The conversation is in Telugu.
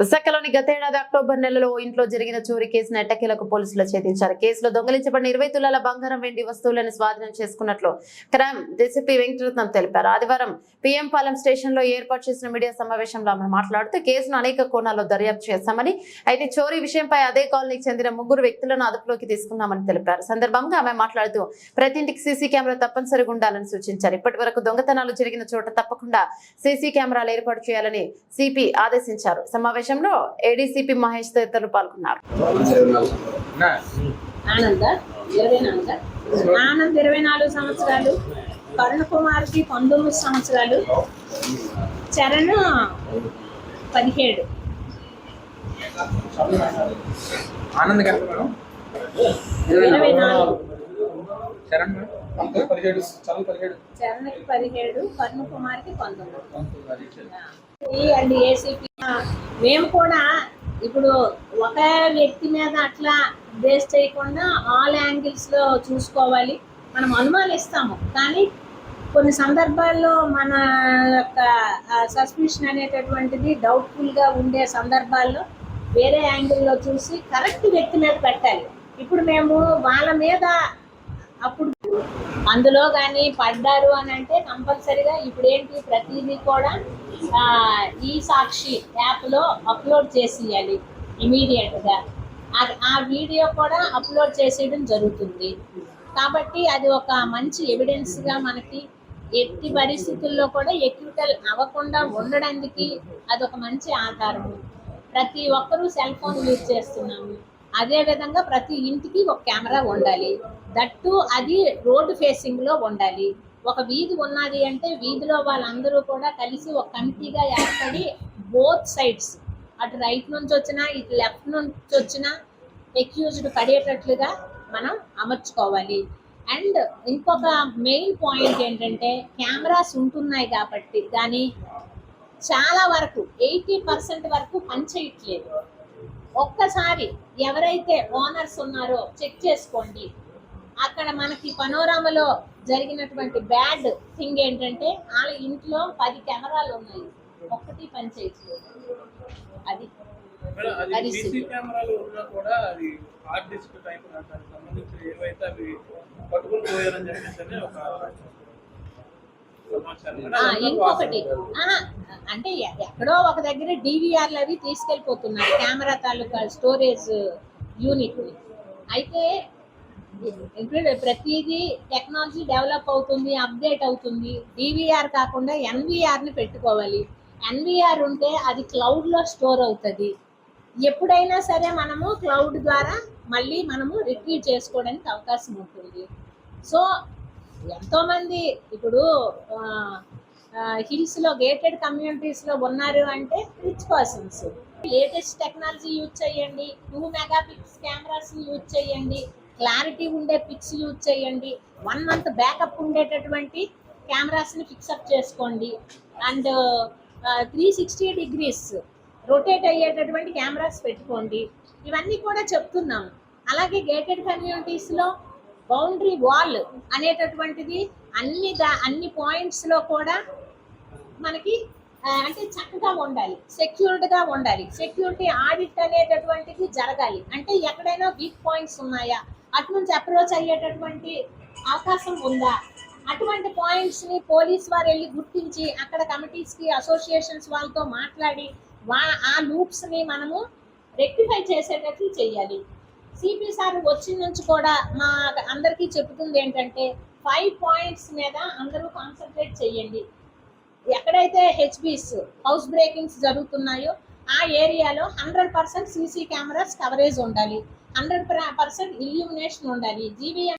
విశాఖలోని గతేడాది అక్టోబర్ నెలలో ఇంట్లో జరిగిన చోరీ కేసును ఎట్టకేలకు పోలీసులు ఛేదించారు. కేసులో దొంగిలించబడిన 20 తులాల బంగారం, వెండి వస్తువులను స్వాధీనం చేసుకున్నట్లు క్రైమ్ డీసీపీ వెంకటరత్నం తెలిపారు. ఆదివారం పీఎం పాలెం స్టేషన్ లో ఏర్పాటు చేసిన మీడియా సమావేశంలో ఆమె మాట్లాడుతూ కేసును అనేక కోణాల్లో దర్యాప్తు చేశామని, అయితే చోరీ విషయంపై అదే కాలనీకి చెందిన 3 వ్యక్తులను అదుపులోకి తీసుకున్నామని తెలిపారు. సందర్భంగా ఆమె మాట్లాడుతూ ప్రతి ఇంటికి సీసీ కెమెరా తప్పనిసరిగా ఉండాలని సూచించారు. ఇప్పటి వరకు దొంగతనాలు జరిగిన చోట తప్పకుండా సీసీ కెమెరాలు ఏర్పాటు చేయాలని సిపి ఆదేశించారు. సమావేశంలో ఏడీసీపీ మహేష్ తదితరులు పాల్గొన్నారు. ఆనంద్ 24 సంవత్సరాలు, కరుణ్ కుమార్ కి 19 సంవత్సరాలు, చరణ్ 17. ఆనంద్ 24, చరణ్ 17, కరుణ్ కుమార్ కి 19. అండ్ ఏసీపీ మేము కూడా ఇప్పుడు ఒక వ్యక్తి మీద అట్లా బేస్ చేయకుండా ఆల్ యాంగిల్స్ లో చూసుకోవాలి. మనం అనుమానిస్తాము, కానీ కొన్ని సందర్భాల్లో మన యొక్క సస్పిషన్ అనేటటువంటిది డౌట్ఫుల్ గా ఉండే సందర్భాల్లో వేరే యాంగిల్లో చూసి కరెక్ట్ వ్యక్తి మీద పెట్టాలి. ఇప్పుడు మేము వాళ్ళ మీద అప్పుడు అందులో కానీ పడ్డారు అని అంటే కంపల్సరిగా ఇప్పుడు ఏంటి ప్రతిదీ కూడా ఈ సాక్షి యాప్లో అప్లోడ్ చేసేయాలి. ఇమీడియట్గా ఆ వీడియో కూడా అప్లోడ్ చేసేయడం జరుగుతుంది. కాబట్టి అది ఒక మంచి ఎవిడెన్స్గా మనకి ఎట్టి పరిస్థితుల్లో కూడా ఎక్యూటల్ అవ్వకుండా ఉండడానికి అదొక మంచి ఆధారము. ప్రతి ఒక్కరూ సెల్ ఫోన్ యూజ్ చేస్తున్నాము. అదేవిధంగా ప్రతి ఇంటికి ఒక కెమెరా ఉండాలి. దట్టు అది రోడ్డు ఫేసింగ్లో ఉండాలి. ఒక వీధి ఉన్నది అంటే వీధిలో వాళ్ళందరూ కూడా కలిసి ఒక కమిటీగా ఏర్పడి బోత్ సైడ్స్, అటు రైట్ నుంచి వచ్చినా ఇటు లెఫ్ట్ నుంచి వచ్చినా ఎక్యూజ్డ్ పడేటట్లుగా మనం అమర్చుకోవాలి. అండ్ ఇంకొక మెయిన్ పాయింట్ ఏంటంటే కెమెరాస్ ఉంటున్నాయి కాబట్టి కానీ చాలా వరకు 80% వరకు పనిచేయట్లేదు. ఒక్కసారి ఎవరైతే ఓనర్స్ ఉన్నారో చెక్ చేసుకోండి. అక్కడ మనకి పనోరామలో జరిగినటువంటి బ్యాడ్ థింగ్ ఏంటంటే వాళ్ళ ఇంట్లో 10 కెమెరాలు ఉన్నాయి, ఒక్కటి పనిచేయట్లేదు. అది పరిస్థితి. ఇంకొకటి అంటే ఎక్కడో ఒక దగ్గర డివిఆర్లు అవి తీసుకెళ్ళిపోతున్నారు కెమెరా తాలూకా స్టోరేజ్ యూనిట్. అయితే ప్రతిదీ టెక్నాలజీ డెవలప్ అవుతుంది, అప్డేట్ అవుతుంది. డివిఆర్ కాకుండా ఎన్విఆర్ని పెట్టుకోవాలి. ఎన్విఆర్ ఉంటే అది క్లౌడ్లో స్టోర్ అవుతుంది. ఎప్పుడైనా సరే మనము క్లౌడ్ ద్వారా మళ్ళీ మనము రిట్రీవ్ చేసుకోవడానికి అవకాశం ఉంటుంది. సో ఎంతోమంది ఇప్పుడు హిల్స్లో గేటెడ్ కమ్యూనిటీస్లో ఉన్నారు అంటే rich persons. Latest technology use చేయండి, 2 మెగాపిక్స్ కెమెరాస్ని యూజ్ చేయండి, క్లారిటీ ఉండే పిక్స్ యూజ్ చేయండి, 1 మంత్ బ్యాకప్ ఉండేటటువంటి కెమెరాస్ని ఫిక్సప్ చేసుకోండి. అండ్ 360 డిగ్రీస్ రొటేట్ అయ్యేటటువంటి కెమెరాస్ పెట్టుకోండి. ఇవన్నీ కూడా చెప్తున్నాము. అలాగే గేటెడ్ కమ్యూనిటీస్లో బౌండరీ వాల్ అనేటటువంటిది అన్ని పాయింట్స్లో కూడా మనకి అంటే చక్కగా ఉండాలి, సెక్యూర్డ్గా ఉండాలి. సెక్యూరిటీ ఆడిట్ అనేటటువంటిది జరగాలి. అంటే ఎక్కడైనా వీక్ పాయింట్స్ ఉన్నాయా, అటు నుంచి అప్రోచ్ అయ్యేటటువంటి అవకాశం ఉందా, అటువంటి పాయింట్స్ని పోలీస్ వారు వెళ్ళి గుర్తించి అక్కడ కమిటీస్కి అసోసియేషన్స్ వాళ్ళతో మాట్లాడి ఆ లూప్స్ని మనము రెక్టిఫై చేసేటట్లు చేయాలి. సిపి సార్ వచ్చిన నుంచి కూడా మా అందరికీ చెప్తుంది ఏంటంటే 5 పాయింట్స్ మీద అందరూ కాన్సన్ట్రేట్ చేయండి. ఎక్కడైతే హెచ్బీస్ హౌస్ బ్రేకింగ్స్ జరుగుతున్నాయో ఆ ఏరియాలో 100% సీసీ కెమెరాస్ కవరేజ్ ఉండాలి, 100% ఇల్యూమినేషన్ ఉండాలి, జీవీఎం